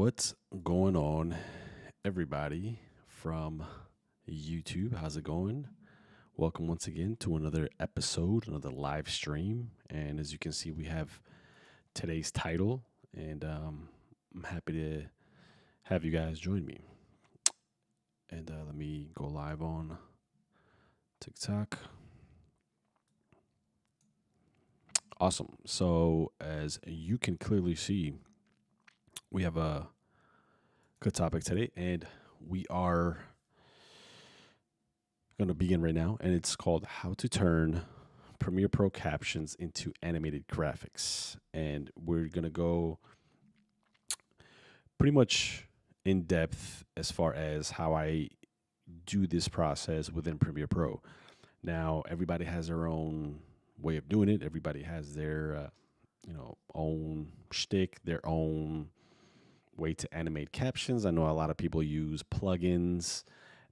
What's going on, everybody from YouTube? How's it going? Welcome once again to another episode, another live stream. And as you can see, we have today's title, and I'm happy to have you guys join me. And let me go live on TikTok. Awesome. So, as you can clearly see, we have a good topic today, and we are going to begin right now, and it's called How to Turn Premiere Pro Captions into Animated Graphics. And we're going to go pretty much in depth as far as how I do this process within Premiere Pro. Now, everybody has their own way of doing it. Everybody has their, own shtick, their own way to animate captions. I know a lot of people use plugins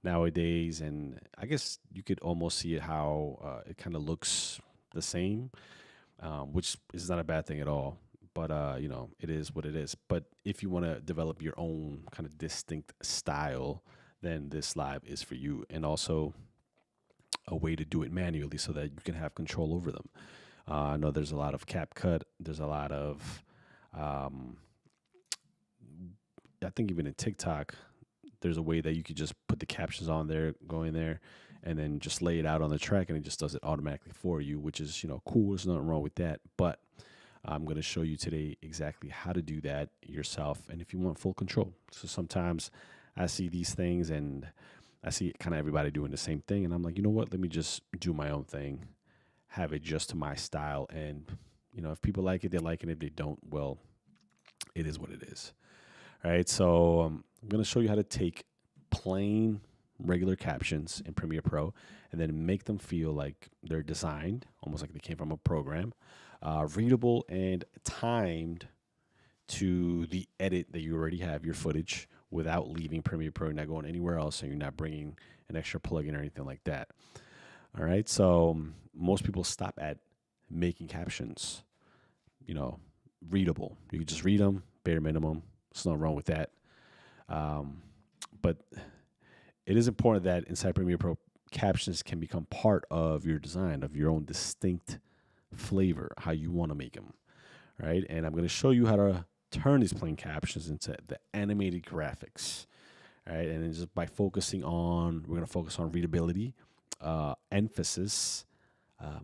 nowadays, and I guess you could almost see it how it kind of looks the same, which is not a bad thing at all. But it is what it is. But if you want to develop your own kind of distinct style, then this live is for you, and also a way to do it manually so that you can have control over them. I know there's a lot of CapCut. There's a lot of I think even in TikTok, there's a way that you could just put the captions on there, go in there, and then just lay it out on the track, and it just does it automatically for you, which is, cool. There's nothing wrong with that. But I'm going to show you today exactly how to do that yourself, and if you want full control. So sometimes I see these things, and I see kind of everybody doing the same thing, and I'm like, you know what? Let me just do my own thing, have it just to my style, and, if people like it, they like it. If they don't, well, it is what it is. All right, so I'm going to show you how to take plain, regular captions in Premiere Pro and then make them feel like they're designed, almost like they came from a program, readable and timed to the edit that you already have, your footage, without leaving Premiere Pro, not going anywhere else, and you're not bringing an extra plugin or anything like that. All right, so most people stop at making captions, readable. You can just read them, bare minimum. There's nothing wrong with that. But it is important that inside Premiere Pro, captions can become part of your design, of your own distinct flavor, how you want to make them. Right? And I'm going to show you how to turn these plain captions into the animated graphics. Right? And then just by we're going to focus on readability, emphasis,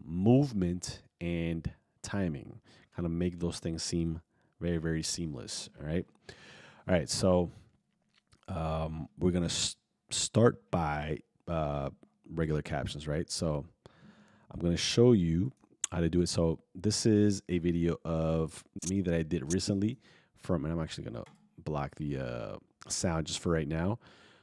movement, and timing. Kind of make those things seem very, very seamless. All right. So we're going to start by regular captions, right? So I'm going to show you how to do it. So this is a video of me that I did recently and I'm actually going to block the sound just for right now.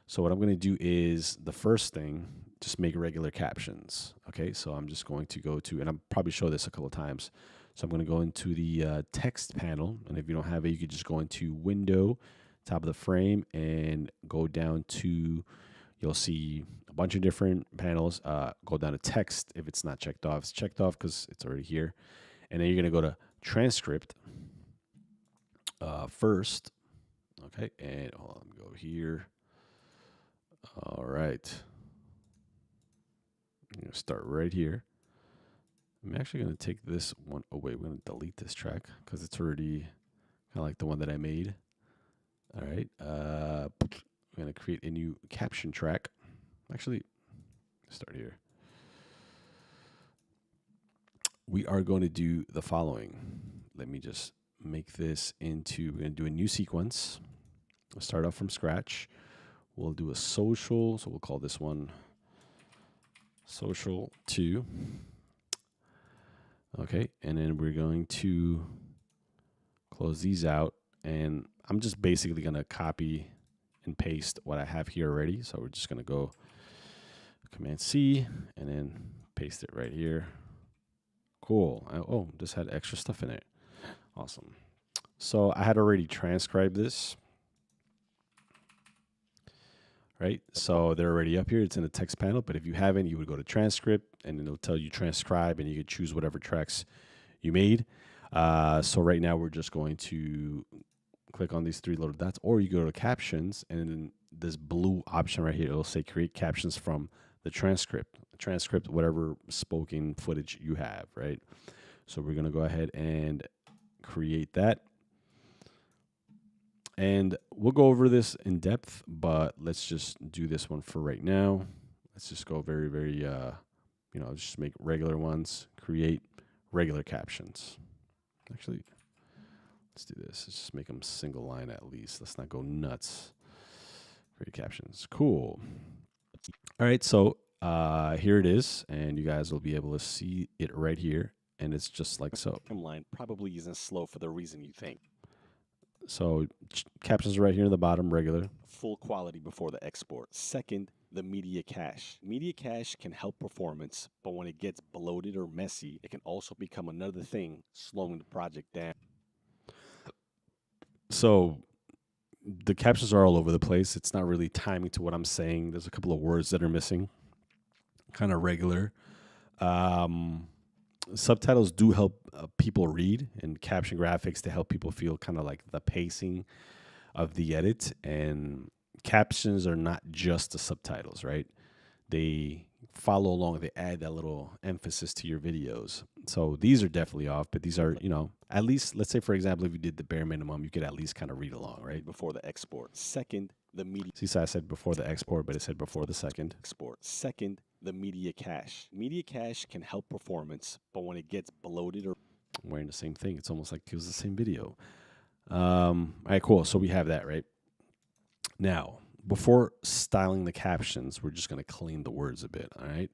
So what I'm going to do is the first thing, just make regular captions. Okay. So I'm just going to go to, and I'll probably show this a couple of times. So I'm going to go into the text panel, and if you don't have it, you could just go into Window, top of the frame, and go down to, you'll see a bunch of different panels. Go down to text if it's not checked off. It's checked off because it's already here. And then you're going to go to transcript first. Okay, and hold on, go here. All right. I'm going to start right here. I'm actually going to take this one away. We're going to delete this track because it's already kind of like the one that I made. All right. I'm going to create a new caption track. Actually, start here. We are going to do the following. Let me just make this into, we're going to do a new sequence. We'll start off from scratch. We'll do a social. So we'll call this one social 2. Okay, and then we're going to close these out, and I'm just basically going to copy and paste what I have here already. So we're just going to go Command C and then paste it right here. Cool. Oh, this had extra stuff in it. Awesome. So I had already transcribed this. Right, so they're already up here. It's in the text panel, but if you haven't, you would go to transcript, and then it'll tell you transcribe, and you could choose whatever tracks you made. So right now we're just going to click on these three little dots, or you go to captions, and then this blue option right here, it'll say create captions from the transcript, whatever spoken footage you have, right? So we're going to go ahead and create that. And we'll go over this in depth, but let's just do this one for right now. Let's just go very, very, just make regular ones, create regular captions. Actually, let's do this. Let's just make them single line at least. Let's not go nuts. Create captions. Cool. All right, so here it is, and you guys will be able to see it right here, and it's just like so. Timeline probably isn't slow for the reason you think. So captions are right here in the bottom, regular. Full quality before the export. Second, the media cache. Media cache can help performance, but when it gets bloated or messy, it can also become another thing, slowing the project down. So the captions are all over the place. It's not really timing to what I'm saying. There's a couple of words that are missing. Kind of regular. Subtitles do help people read, and caption graphics to help people feel kind of like the pacing of the edit. And captions are not just the subtitles, right? They follow along, they add that little emphasis to your videos. So these are definitely off, but these are, at least, let's say, for example, if you did the bare minimum, you could at least kind of read along, right? Before the export. Second, the media. See, so I said before the export, but it said before the second. Export. Second, the media cache. Media cache can help performance, but when it gets bloated or I'm wearing the same thing, it's almost like it was the same video. All right, cool. So we have that, right? Now, before styling the captions, we're just going to clean the words a bit, all right?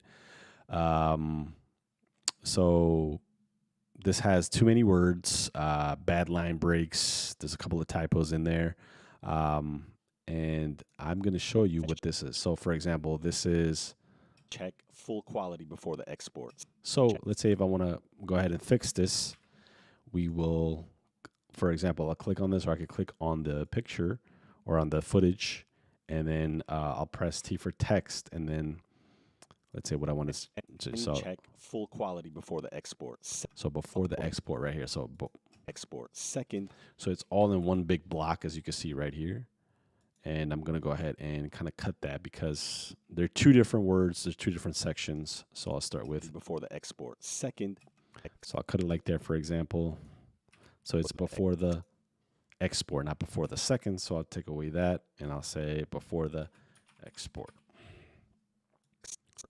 So this has too many words, bad line breaks. There's a couple of typos in there. And I'm going to show you what this is. So, for example, this is... check full quality before the exports. So let's say if I want to go ahead and fix this, we will, for example, I'll click on this, or I could click on the picture or on the footage, and then I'll press T for text, and then let's say what I want to so check full quality before the exports. So before the export right here. So export. Second. So it's all in one big block, as you can see right here. And I'm going to go ahead and kind of cut that because they're two different words. There's two different sections. So I'll start with before the export. Second. So I'll cut it like there, for example. So it's before the export, not before the second. So I'll take away that, and I'll say before the export.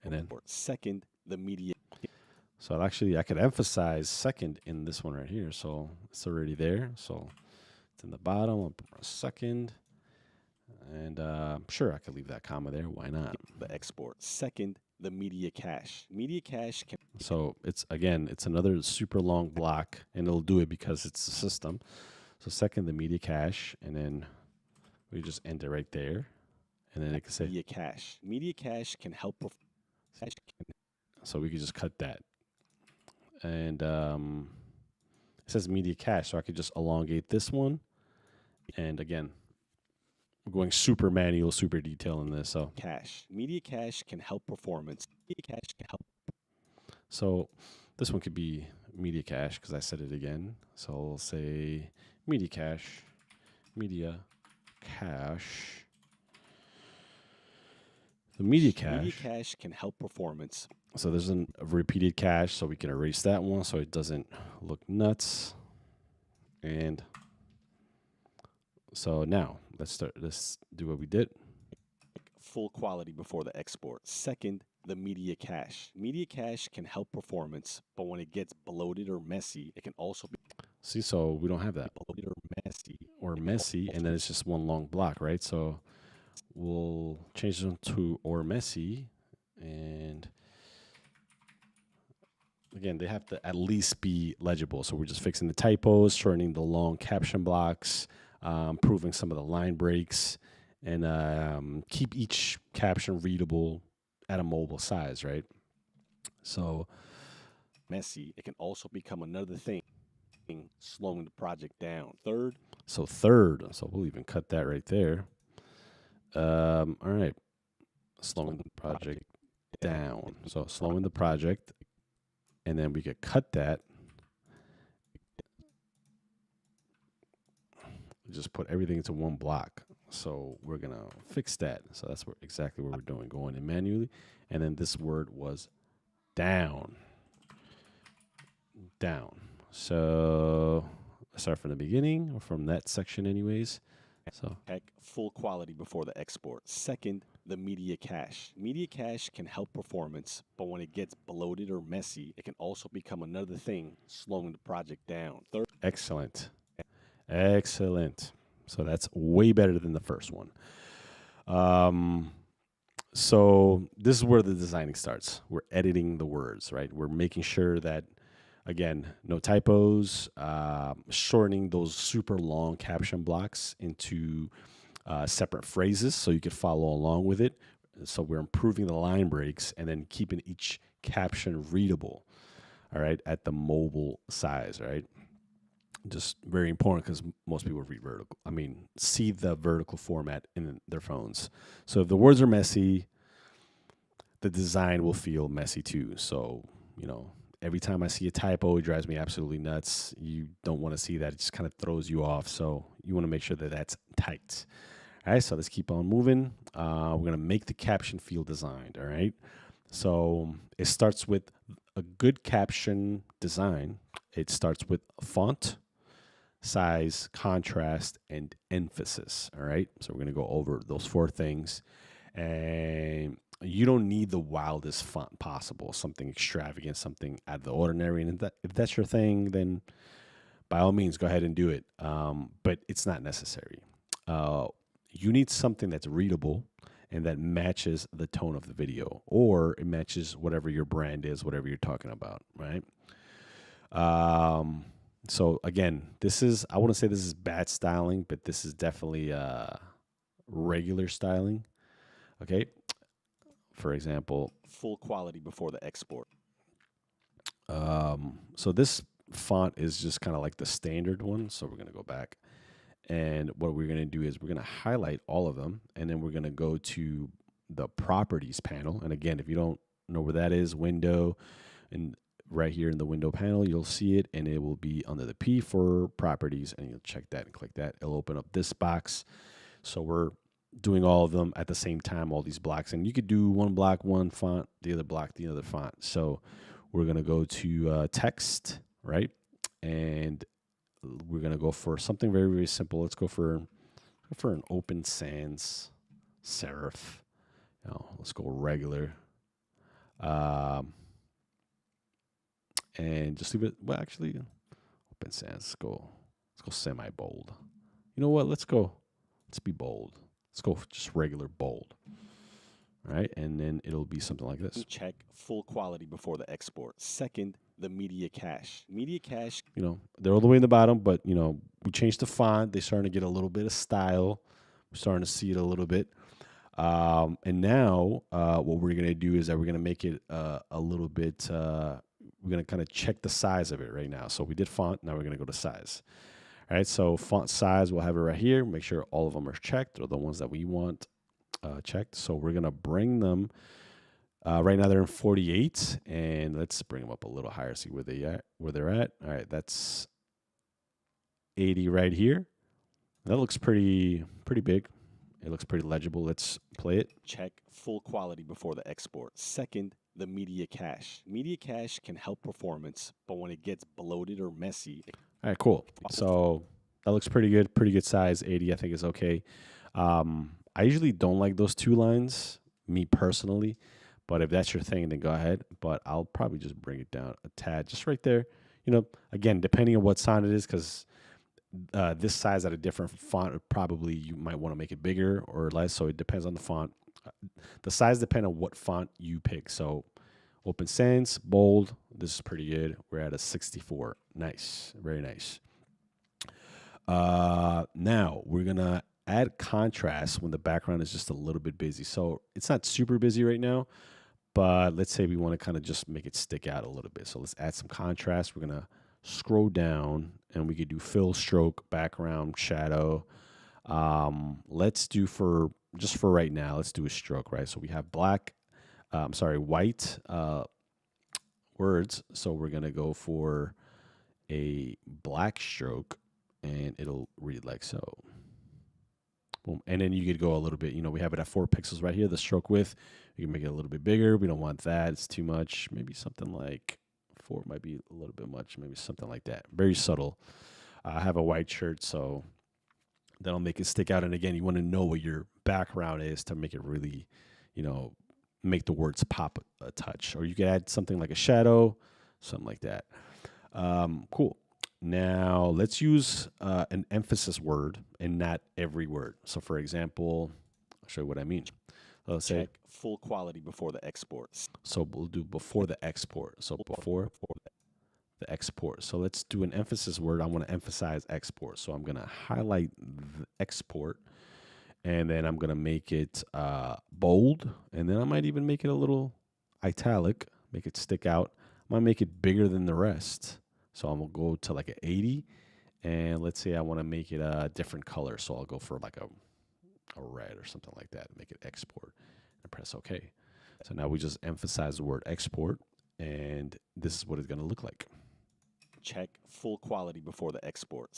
And then second, the media. So actually, I could emphasize second in this one right here. So it's already there. So it's in the bottom. I'll put a second. And sure, I could leave that comma there. Why not? The export. Second, the media cache. Media cache can. So it's another super long block, and it'll do it because it's the system. So second, the media cache, and then we just end it right there, and then it can say media cache. Media cache can help. So we could just cut that, and it says media cache, so I could just elongate this one, and again. We're going super manual, super detail in this. So cache. Media cache can help performance. Media cache can help. So this one could be media cache because I said it again. So I'll say media cache. The media cache. Media cache can help performance. So there's a repeated cache, so we can erase that one so it doesn't look nuts. And so now let's do what we did. Full quality before the export. Second, the media cache. Media cache can help performance, but when it gets bloated or messy, it can also be. See, so we don't have that. Bloated or messy, and then it's just one long block, right? So we'll change them to or messy, and again, they have to at least be legible. So we're just fixing the typos, shortening the long caption blocks, improving some of the line breaks, and keep each caption readable at a mobile size, right? So messy, it can also become another thing, slowing the project down. Third, so we'll even cut that right there. All right, slowing the project down. So slowing the project, and then we could cut that. just put everything into one block. So we're gonna fix that. So that's exactly what we're doing, going in manually. And then this word was down, down. So let's start from the beginning or from that section, anyways. So Check full quality before the export. Second, the media cache. Media cache can help performance, but when it gets bloated or messy, it can also become another thing, slowing the project down. Third, excellent, excellent. So that's way better than the first one. Um, so this is where the designing starts. We're editing the words, right? We're making sure that, again, no typos, shortening those super long caption blocks into separate phrases so you could follow along with it. So we're improving the line breaks and then keeping each caption readable, all right, at the mobile size, right? Just very important because most people read vertical. I mean, see the vertical format in their phones. So if the words are messy, the design will feel messy too. So, every time I see a typo, it drives me absolutely nuts. You don't want to see that. It just kind of throws you off. So you want to make sure that that's tight. All right, so let's keep on moving. We're going to make the caption feel designed. All right. So it starts with a good caption design. It starts with font, size, contrast, and emphasis. All right. So we're going to go over those 4 things. And you don't need the wildest font possible, something extravagant, something out of the ordinary. And if that's your thing, then by all means, go ahead and do it. But it's not necessary. You need something that's readable and that matches the tone of the video, or it matches whatever your brand is, whatever you're talking about, right? So again, I wouldn't say this is bad styling, but this is definitely regular styling. Okay. For example, full quality before the export. so this font is just kind of like the standard one. So we're going to go back. And what we're going to do is we're going to highlight all of them. And then we're going to go to the properties panel. And again, if you don't know where that is, window, and right here in the window panel, you'll see it. And it will be under the P for properties. And you'll check that and click that. It'll open up this box. So we're doing all of them at the same time, all these blocks. And you could do one block, one font, the other block, the other font. So we're going to go to text, right? And we're going to go for something very, very simple. Let's go for an open sans serif. Let's go regular. And just leave it. Well, actually, open sans. Let's go semi-bold. You know what? Let's be bold. Let's go just regular bold. All right, and then it'll be something like this. Check full quality before the export. Second, the media cache. Media cache. They're all the way in the bottom, but we changed the font. They're starting to get a little bit of style. We're starting to see it a little bit. And now what we're going to do is that we're going to make it a little bit, we're going to kind of check the size of it right now. So we did font. Now we're going to go to size. All right, so font size, we'll have it right here. Make sure all of them are checked, or the ones that we want checked. So we're going to bring them. Right now they're in 48, and let's bring them up a little higher, see where they're at. All right, that's 80 right here. That looks pretty big. It looks pretty legible. Let's play it. Check full quality before the export. Second, the media cache. Media cache can help performance, but when it gets bloated or messy. All right, cool. So that looks pretty good. Pretty good size. 80, I think, is okay. I usually don't like those 2 lines, me personally. But if that's your thing, then go ahead. But I'll probably just bring it down a tad, just right there. Again, depending on what sound it is, because this size at a different font, probably you might want to make it bigger or less. So it depends on the font. The size depends on what font you pick. So open sans, bold. This is pretty good. We're at a 64. Nice. Very nice. Now we're going to add contrast when the background is just a little bit busy. So it's not super busy right now, but let's say we want to kind of just make it stick out a little bit. So let's add some contrast. We're going to scroll down, and we could do fill, stroke, background, shadow. Let's do for right now, let's do a stroke, right? So we have white words. So we're going to go for a black stroke, and it'll read like so. Boom. And then you could go a little bit, we have it at 4 pixels right here, the stroke width. You can make it a little bit bigger. We don't want that. It's too much. Maybe something like 4 might be a little bit much. Maybe something like that. Very subtle. I have a white shirt, so that'll make it stick out. And again, you want to know what your background is to make it really, make the words pop a touch. Or you could add something like a shadow, something like that. Cool. Now let's use an emphasis word and not every word. So for example, I'll show you what I mean. Let's say Check full quality before the export. so we'll do before the export. So before the export. So let's do an emphasis word. I want to emphasize export. So I'm going to highlight the export, and then I'm going to make it bold, and then I might even make it a little italic, make it stick out. I might make it bigger than the rest. So I'm going to go to like an 80, and let's say I want to make it a different color. So I'll go for like a red or something like that, make it export, and press OK. So now we just emphasize the word export, and this is what it's going to look like. Check full quality before the export.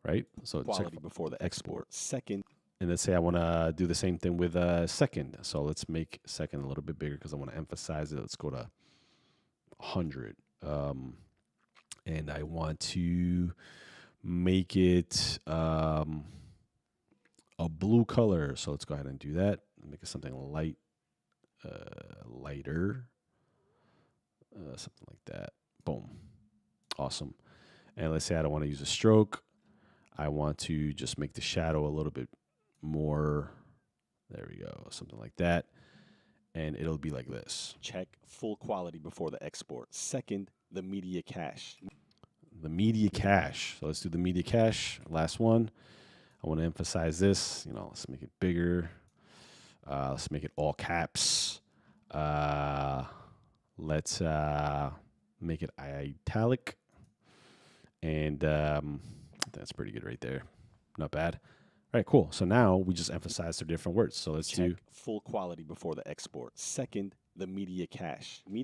Right? So Quality check before the export. Second. And let's say I want to do the same thing with second. So let's make second a little bit bigger because I want to emphasize it. Let's go to 100. And I want to make it a blue color. So let's go ahead and do that. Make it something lighter, something like that. Boom. Awesome. And let's say I don't want to use a stroke. I want to just make the shadow a little bit more. There we go. Something like that. And it'll be like this. Check full quality before the export. Second, the media cache. The media cache. So let's do the media cache. Last one. I want to emphasize this. Let's make it bigger. Let's make it all caps. Let's make it italic. And that's pretty good right there. Not bad. All right, cool. So now we just emphasize the different words. So let's do full quality before the export. Second, the media cache. All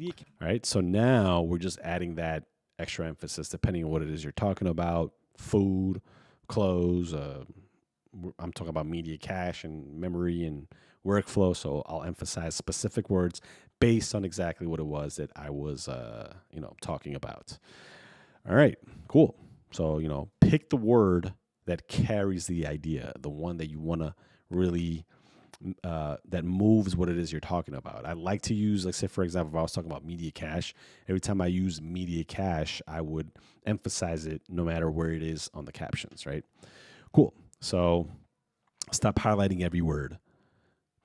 right, so now we're just adding that extra emphasis depending on what it is you're talking about. Food, clothes. I'm talking about media cache and memory and workflow. So I'll emphasize specific words based on exactly what it was that I was, talking about. All right, cool. So, pick the word that carries the idea, the one that you want to really, that moves what it is you're talking about. I like to use, like, say, for example, if I was talking about media cache, every time I use media cache, I would emphasize it no matter where it is on the captions, right? Cool. So stop highlighting every word.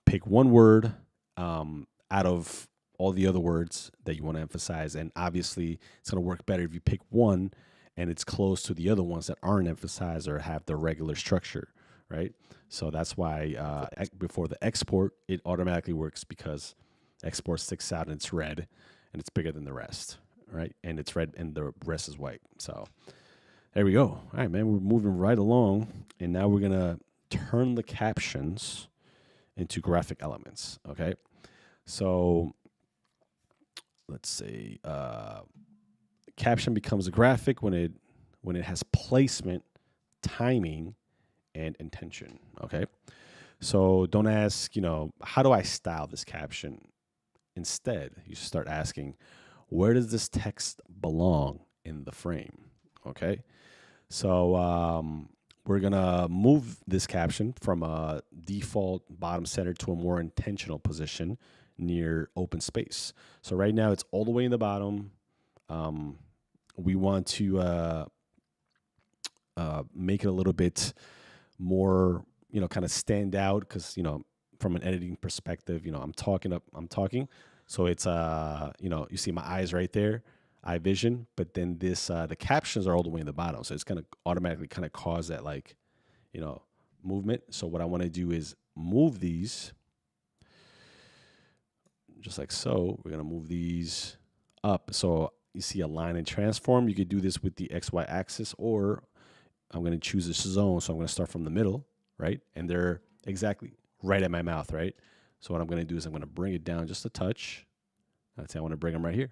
Pick one word out of all the other words that you want to emphasize. And obviously, it's going to work better if you pick one and it's close to the other ones that aren't emphasized or have the regular structure, right? So that's why before the export, it automatically works because export sticks out and it's red and it's bigger than the rest, right? And it's red and the rest is white. So there we go. All right, man, we're moving right along. And now we're going to turn the captions into graphic elements, okay? So let's say caption becomes a graphic when it has placement, timing, and intention. Okay, so don't ask, how do I style this caption? Instead, you start asking, where does this text belong in the frame? Okay, so we're gonna move this caption from a default bottom center to a more intentional position near open space. So right now it's all the way in the bottom. We want to make it a little bit more, kind of stand out because, from an editing perspective, I'm talking. So it's, you see my eyes right there, eye vision, but then the captions are all the way in the bottom. So it's going to automatically kind of cause that movement. So what I want to do is move these just like so. We're going to move these up. So you see a line and transform. You could do this with the XY axis, or I'm going to choose a zone. So I'm going to start from the middle, right? And they're exactly right at my mouth, right? So what I'm going to do is I'm going to bring it down just a touch. Let's say I want to bring them right here.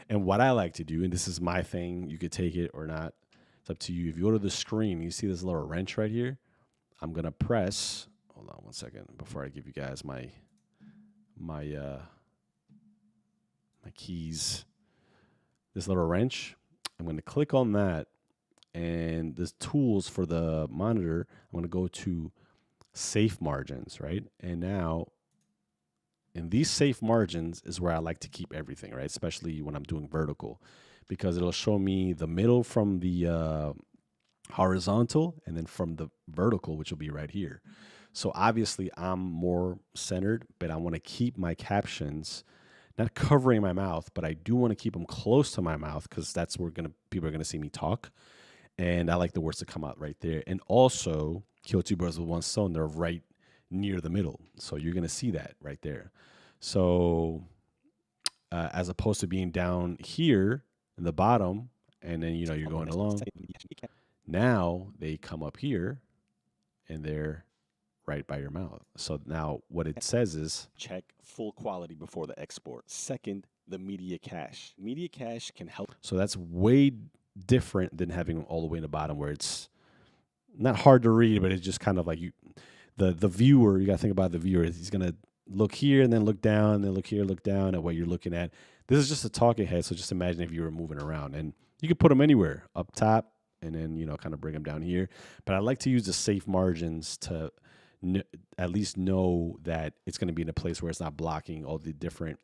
And what I like to do, and this is my thing, you could take it or not, It's up to you. If you go to the screen, you see this little wrench right here. I'm gonna press. Hold on one second before I give you guys my keys. This little wrench. I'm gonna click on that, and there's tools for the monitor. I'm gonna go to safe margins, right? And now in these safe margins is where I like to keep everything, right? Especially when I'm doing vertical, because it'll show me the middle from the horizontal and then from the vertical, which will be right here. So obviously I'm more centered, but I want to keep my captions not covering my mouth, but I do want to keep them close to my mouth because that's where people are gonna see me talk. And I like the words to come out right there. And also, kill two birds with one stone. They're right near the middle, so you're gonna see that right there. So as opposed to being down here in the bottom, and then you're going along. Now they come up here, and they're right by your mouth. So now what it says is Check full quality before the export. Second, the media cache. Media cache can help. so that's way different than having all the way in the bottom where it's not hard to read, but it's just kind of like the viewer. You got to think about the viewer. He's gonna look here and then look down, and then look here, look down at what you're looking at. This is just a talking head, so just imagine if you were moving around, and you could put them anywhere up top, and then kind of bring them down here. But I like to use the safe margins to at least know that it's going to be in a place where it's not blocking all the different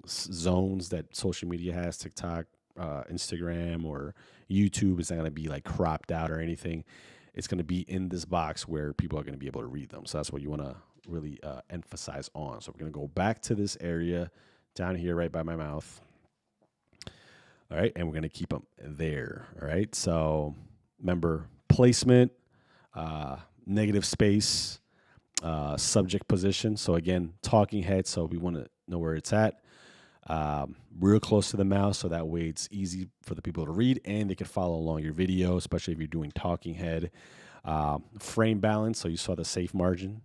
zones that social media has, TikTok, Instagram, or YouTube. It's not going to be like cropped out or anything. It's going to be in this box where people are going to be able to read them. So that's what you want to really emphasize on. So we're going to go back to this area down here right by my mouth. All right. And we're going to keep them there. All right. So remember placement, negative space, subject position. So again, talking head. So we want to know where it's at. Real close to the mouse, so that way it's easy for the people to read and they can follow along your video, especially if you're doing talking head. Frame balance, so you saw the safe margin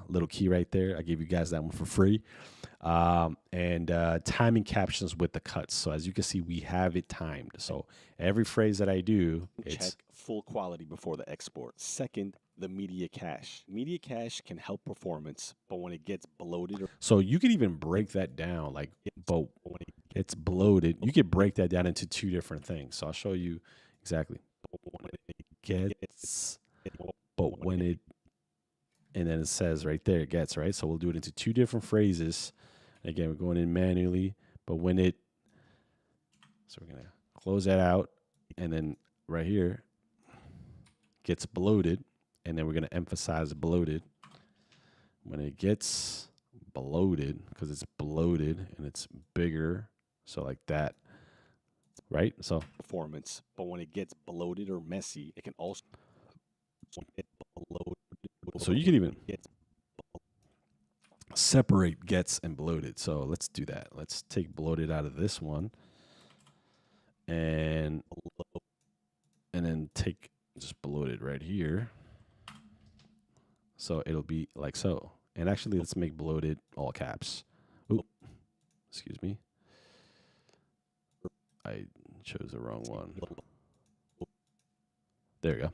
little key right there. I gave you guys that one for free. And timing captions with the cuts. So as you can see, we have it timed. So every phrase that I do, Check full quality before the export. Second, the media cache. Media cache can help performance, but when it gets bloated, so you could even break that down, like, but when it's bloated, you could break that down into two different things. So I'll show you exactly. When it gets, but when it, and then it says right there, it gets, right? So we'll do it into two different phrases. Again, we're going in manually, but when it, so we're going to close that out, and then right here, gets bloated, and then we're going to emphasize bloated. When it gets bloated, because it's bloated and it's bigger, so like that, right? So performance, but when it gets bloated or messy, it can also get bloated. So you can even separate gets and bloated. So let's do that. Let's take bloated out of this one, and then take just bloated right here. So it'll be like so. And actually, let's make bloated all caps. Ooh, excuse me. I chose the wrong one. There you go.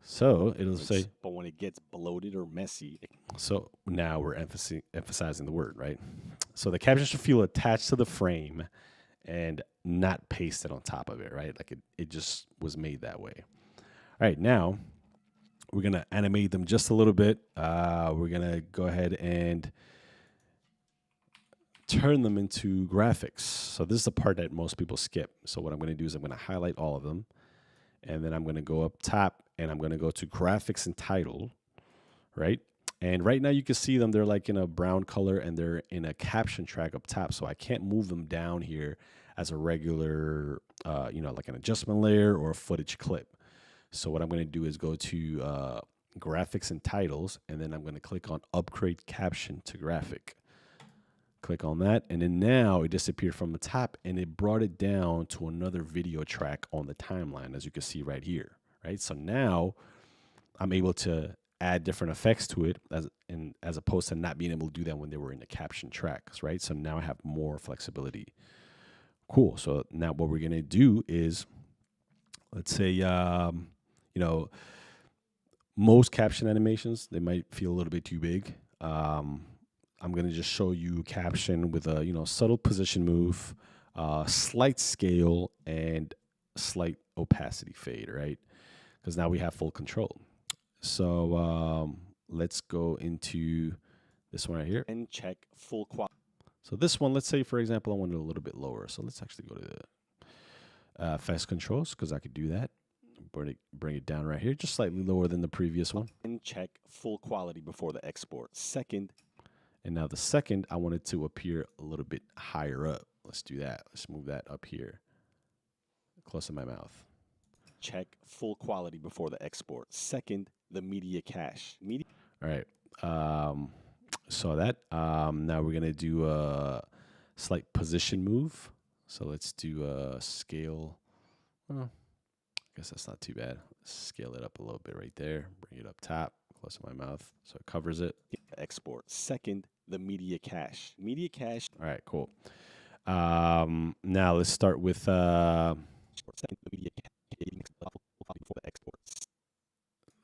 So it'll say, but when it gets bloated or messy. So now we're emphasizing the word, right? So the caption should feel attached to the frame and not pasted on top of it, right? Like it just was made that way. All right, now we're going to animate them just a little bit. We're going to go ahead and turn them into graphics. So this is the part that most people skip. So what I'm going to do is I'm going to highlight all of them, and then I'm going to go up top, and I'm going to go to graphics and title, right? And right now you can see them. They're like in a brown color, and they're in a caption track up top. So I can't move them down here as a regular, like an adjustment layer or a footage clip. So what I'm going to do is go to graphics and titles, and then I'm going to click on upgrade caption to graphic. Click on that, and then now it disappeared from the top, and it brought it down to another video track on the timeline, as you can see right here, right? So now I'm able to add different effects to it as opposed to not being able to do that when they were in the caption tracks, right? So now I have more flexibility. Cool. So now what we're going to do is let's say, you know, most caption animations, they might feel a little bit too big. I'm going to just show you caption with a, subtle position move, slight scale, and slight opacity fade, right? Because now we have full control. So let's go into this one right here. And check full quality. So this one, let's say, for example, I want it a little bit lower. So let's actually go to the effects controls because I could do that. Bring it down right here, just slightly lower than the previous one. And check full quality before the export. Second. And now the second, I want it to appear a little bit higher up. Let's do that. Let's move that up here, close to my mouth. Check full quality before the export. Second, the media cache. All right. So that. Now we're going to do a slight position move. So let's do a scale. Well, I guess that's not too bad. Scale it up a little bit right there. Bring it up top, close to my mouth, so it covers it. Export. Second, the media cache. Media cache. All right, cool. Now let's start with Second, the media cache. Before the export.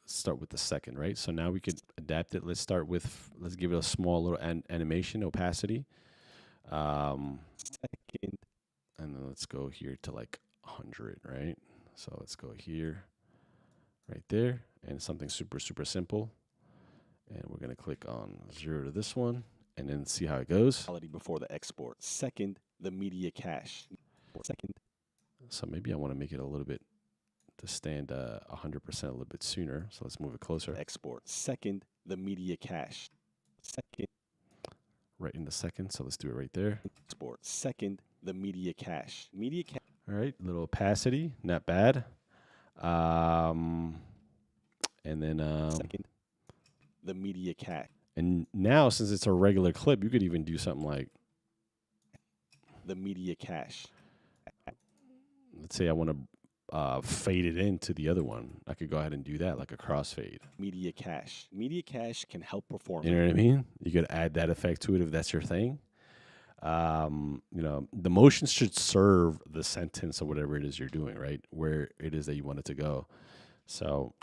Start with the second, right? So now we could adapt it. Let's give it a small little animation, opacity. Second. And then let's go here to like 100, right? So let's go here, right there, and something super, super simple. And we're going to click on 0 to this one, and then see how it goes. Quality before the export. Second, the media cache. Second. So maybe I want to make it a little bit to stand 100% a little bit sooner. So let's move it closer. Export. Second, the media cache. Second. Right in the second. So let's do it right there. Export. Second, the media cache. Media cache. All right, little opacity, not bad. And then second, the media cache. And now, since it's a regular clip, you could even do something like the media cache. Let's say I want to fade it into the other one. I could go ahead and do that, like a crossfade. Media cache. Media cache can help perform. You know what I mean? You could add that effect to it if that's your thing. The motion should serve the sentence or whatever it is you're doing, right? Where it is that you want it to go. So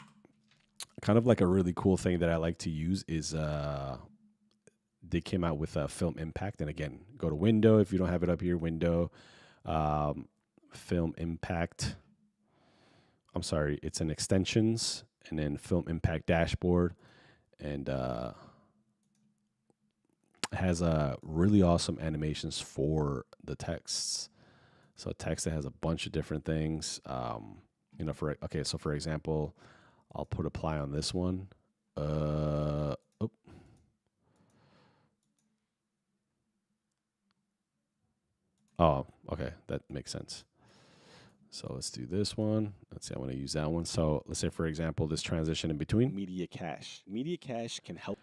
kind of like a really cool thing that I like to use is they came out with a film impact. And again, go to window. If you don't have it up here, window, film impact. I'm sorry, it's an extensions and then film impact dashboard. And has really awesome animations for the texts. So text that has a bunch of different things. So for example, I'll put apply on this one. Oh, okay, that makes sense. So let's do this one. Let's see, I want to use that one. So let's say, for example, this transition in between. Media cache. Media cache can help.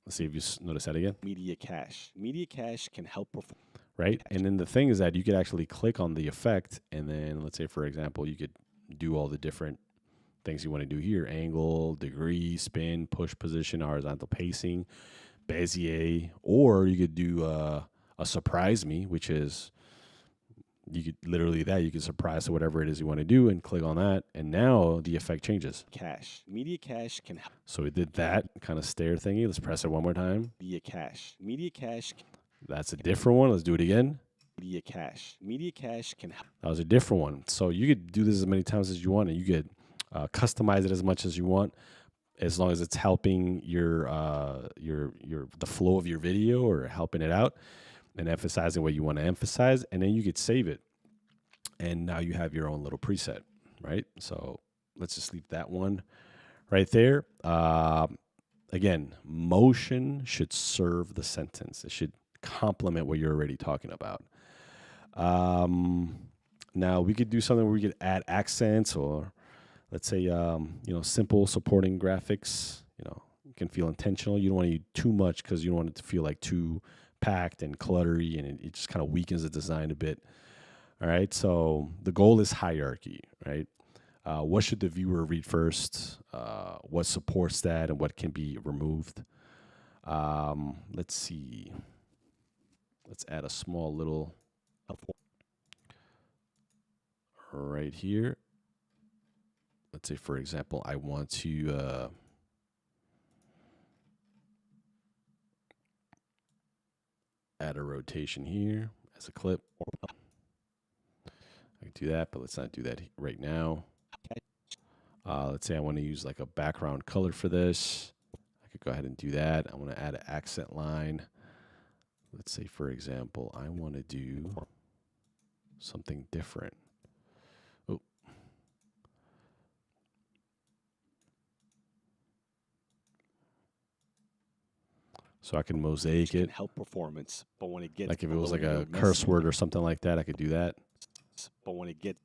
Let's see if you notice that again. Media cache. Media cache can help perform. Right? And then the thing is that you could actually click on the effect, and then let's say, for example, you could do all the different things you want to do here: angle, degree, spin, push position, horizontal pacing, Bezier, or you could do a surprise me, which is you could literally that you could surprise to whatever it is you want to do and click on that, and now the effect changes. Cache. Media cache can help. So we did that kind of stare thingy. Let's press it one more time. Media cache. Media cache. That's a different one. Let's do it again. Media cache. Media cache can help. That was a different one. So you could do this as many times as you want, and you could customize it as much as you want, as long as it's helping your the flow of your video or helping it out and emphasizing what you want to emphasize, and then you could save it. And now you have your own little preset, right? So let's just leave that one right there. Again, motion should serve the sentence. It should complement what you're already talking about. Now we could do something where we could add accents, or let's say, simple supporting graphics. You can feel intentional. You don't want to use too much because you don't want it to feel like too packed and cluttery, and it just kind of weakens the design a bit. All right, so the goal is hierarchy, right? What should the viewer read first? What supports that, and what can be removed? Let's see. Let's add a small little right here. let's say, for example, I want to add a rotation here as a clip. I can do that, but let's not do that right now. Let's say I want to use like a background color for this. I could go ahead and do that. I want to add an accent line. Let's say, for example, I want to do something different. Oh. So I can mosaic it. Help performance, but when it gets like if it was like a curse word or something like that, I could do that. But when it gets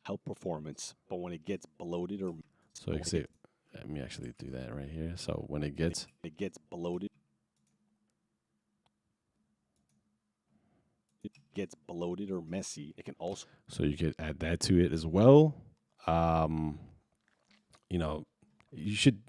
help performance, but when it gets bloated or so you can see, let me actually do that right here. So when it gets bloated, or messy, it can also. So you could add that to it as well. You know, you should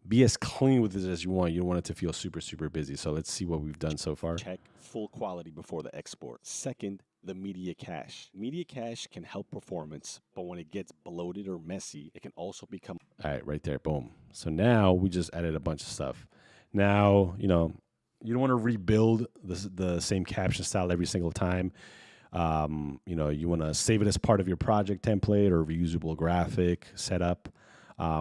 be as clean with it as you want. You don't want it to feel super, super busy. So let's see what we've done so far. Check full quality before the export. Second, the media cache. Media cache can help performance, but when it gets bloated or messy, it can also become. All right, right there, boom. So now we just added a bunch of stuff. Now, you know, you don't want to rebuild the same caption style every single time. You know, you want to save it as part of your project template or reusable graphic setup.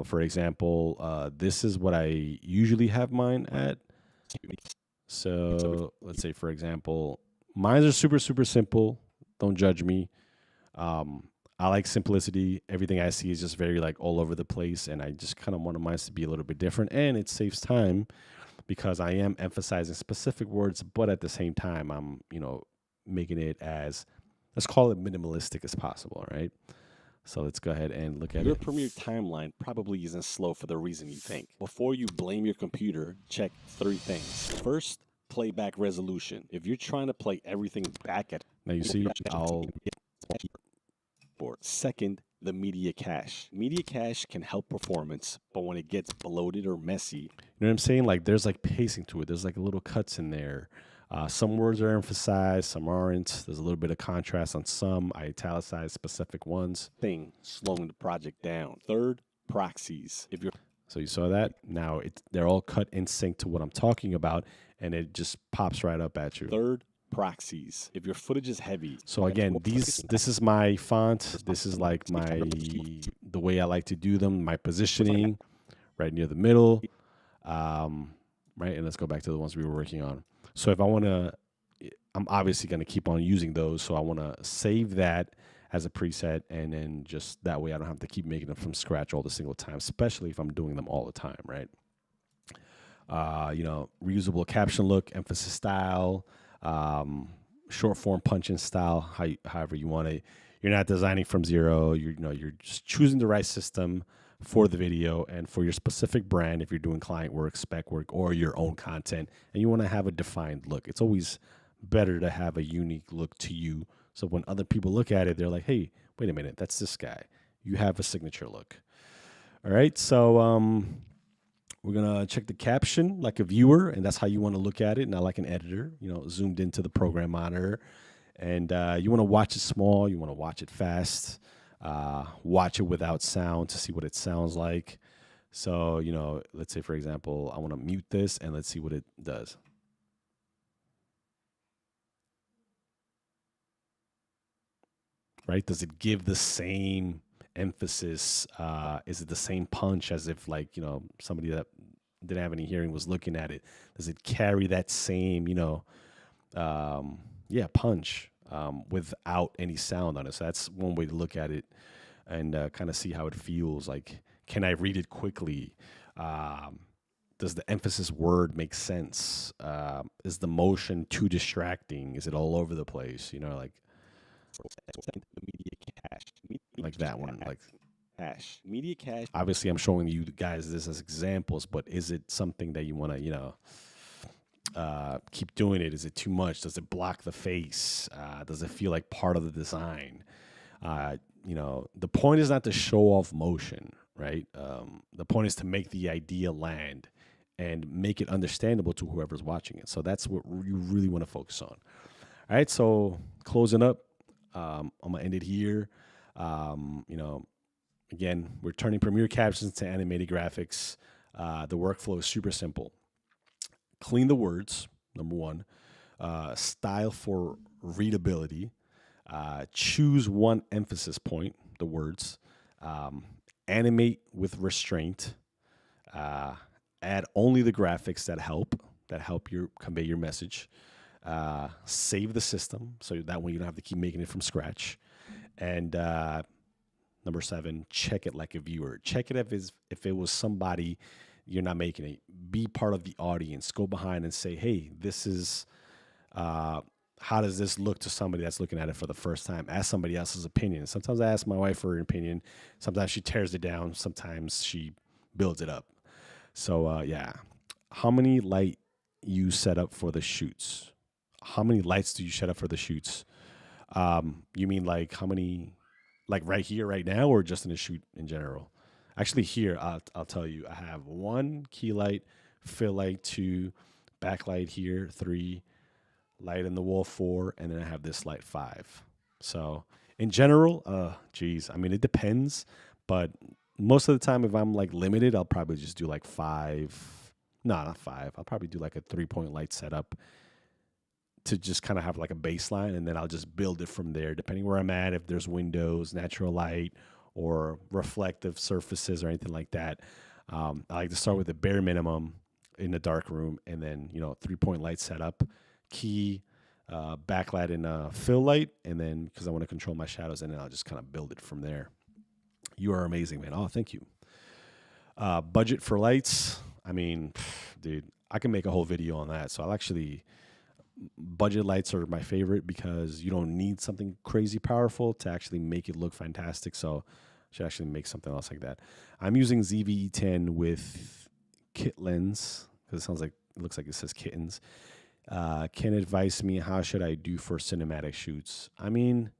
For example, this is what I usually have mine at. So let's say, for example, mine are super, super simple. Don't judge me. I like simplicity. Everything I see is just very like all over the place. And I just kind of want mine to be a little bit different. And it saves time because I am emphasizing specific words, but at the same time, I'm, you know, making it as, let's call it minimalistic as possible, right? So let's go ahead and look at Your it. Premiere timeline probably isn't slow for the reason you think. Before you blame your computer, check 3 things. First, playback resolution. If you're trying to play everything back at Now you see, Second, the media cache. Media cache can help performance, but when it gets bloated or messy, you know what I'm saying? Like there's like pacing to it. There's like little cuts in there. Some words are emphasized, some aren't. There's a little bit of contrast on some. I italicize specific ones. Slowing the project down. Third, proxies. So you saw that? Now they're all cut in sync to what I'm talking about, and it just pops right up at you. Third, proxies. If your footage is heavy. So again, this is my font. This is like the way I like to do them. My positioning, right near the middle, right. And let's go back to the ones we were working on. So if I want to, I'm obviously going to keep on using those. So I want to save that as a preset, and then just that way I don't have to keep making them from scratch all the single time, especially if I'm doing them all the time, right? You know, reusable caption look, emphasis style, short form punch-in style, however you want it. You're not designing from zero. You're just choosing the right system for the video and for your specific brand. If you're doing client work, spec work, or your own content, and you want to have a defined look, it's always better to have a unique look to you. So when other people look at it, they're like, "Hey, wait a minute, that's this guy." You have a signature look. All right, so we're gonna check the caption like a viewer, and that's how you want to look at it, not like an editor. You know, zoomed into the program monitor, and you want to watch it small. You want to watch it fast. Watch it without sound to see what it sounds like. So you know, let's say for example, I want to mute this, and let's see what it does. Right? Does it give the same emphasis? Is it the same punch as if like, you know, somebody that didn't have any hearing was looking at it? Does it carry that same, you know, punch without any sound on it? So that's one way to look at it and kind of see how it feels. Like, can I read it quickly? Does the emphasis word make sense? Is the motion too distracting? Is it all over the place? You know, like media cache. Like that one, like cache. Media cache. Obviously, I'm showing you guys this as examples, but is it something that you want to, you know, keep doing it? Is it too much? Does it block the face? Does it feel like part of the design? You know, the point is not to show off motion, right? The point is to make the idea land and make it understandable to whoever's watching it. So that's what you really want to focus on. All right, so closing up, I'm gonna end it here. You know, Again, we're turning Premiere Captions to animated graphics. The workflow is super simple. Clean the words, number one. Style for readability. Choose one emphasis point, the words. Um, Animate with restraint. Uh, Add only the graphics that help you convey your message. Save the system so that way you don't have to keep making it from scratch. And number seven, check it like a viewer. Check it if it was somebody you're not making it. Be part of the audience. Go behind and say, hey, this is uh, how does this look to somebody that's looking at it for the first time? Ask somebody else's opinion. Sometimes I ask my wife for her opinion. Sometimes she tears it down. Sometimes she builds it up. So yeah, how many light you set up for the shoots? How many lights do you set up for the shoots? You mean like how many, like right here, right now, or just in a shoot in general? Actually, here I'll tell you. I have one key light, fill light two, backlight here three, light in the wall four, and then I have this light five. So in general, geez, I mean it depends, but most of the time, if I'm like limited, I'll probably just do like five. No, not five. I'll probably do like a 3 point light setup to just kind of have like a baseline, and then I'll just build it from there, depending where I'm at. If there's windows, natural light, or reflective surfaces or anything like that, I like to start with the bare minimum in the dark room, and then 3 point light setup, key, backlight, and fill light, and then because I want to control my shadows, and then I'll just kind of build it from there. You are amazing, man. Oh, thank you. Budget for lights. I mean, dude, I can make a whole video on that. So I'll actually budget lights are my favorite because you don't need something crazy powerful to actually make it look fantastic. So I should actually make something else like that. I'm using ZV-E10 with kit lens because it looks like it says kittens. Can advise me how should I do for cinematic shoots? I mean,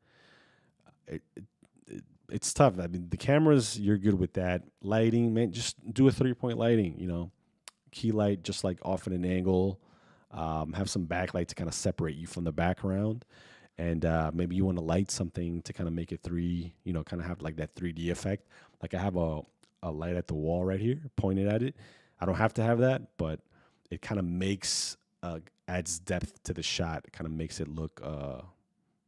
it's tough. I mean, the cameras, you're good with that. Lighting, man, just do a 3 point lighting. Key light just like off at an angle. Have some backlight to kind of separate you from the background, and maybe you want to light something to kind of make it three. Kind of have like that 3D effect. Like I have a light at the wall right here, pointed at it. I don't have to have that, but it kind of makes adds depth to the shot. It kind of makes it look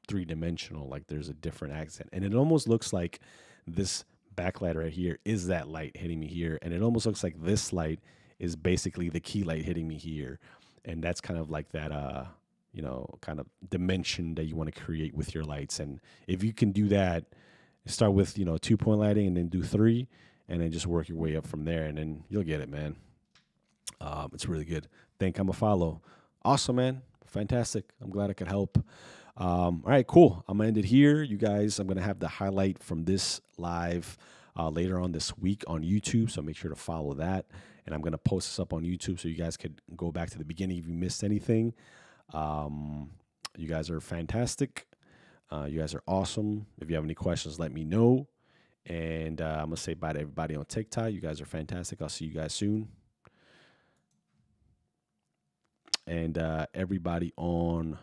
3 dimensional. Like there's a different accent, and it almost looks like this backlight right here is that light hitting me here, and it almost looks like this light is basically the key light hitting me here, and that's kind of like that kind of dimension that you want to create with your lights. And if you can do that, start with 2 point lighting and then do three, and then just work your way up from there, and then you'll get it, man. It's really good. Think I'm a follow. Awesome, man. Fantastic. I'm glad I could help. All right, cool. I'm gonna end it here, you guys. I'm gonna have the highlight from this live later on this week on YouTube, so make sure to follow that. And I'm gonna post this up on YouTube so you guys could go back to the beginning if you missed anything. You guys are fantastic. You guys are awesome. If you have any questions, let me know. And I'm gonna say bye to everybody on TikTok. You guys are fantastic. I'll see you guys soon. And everybody on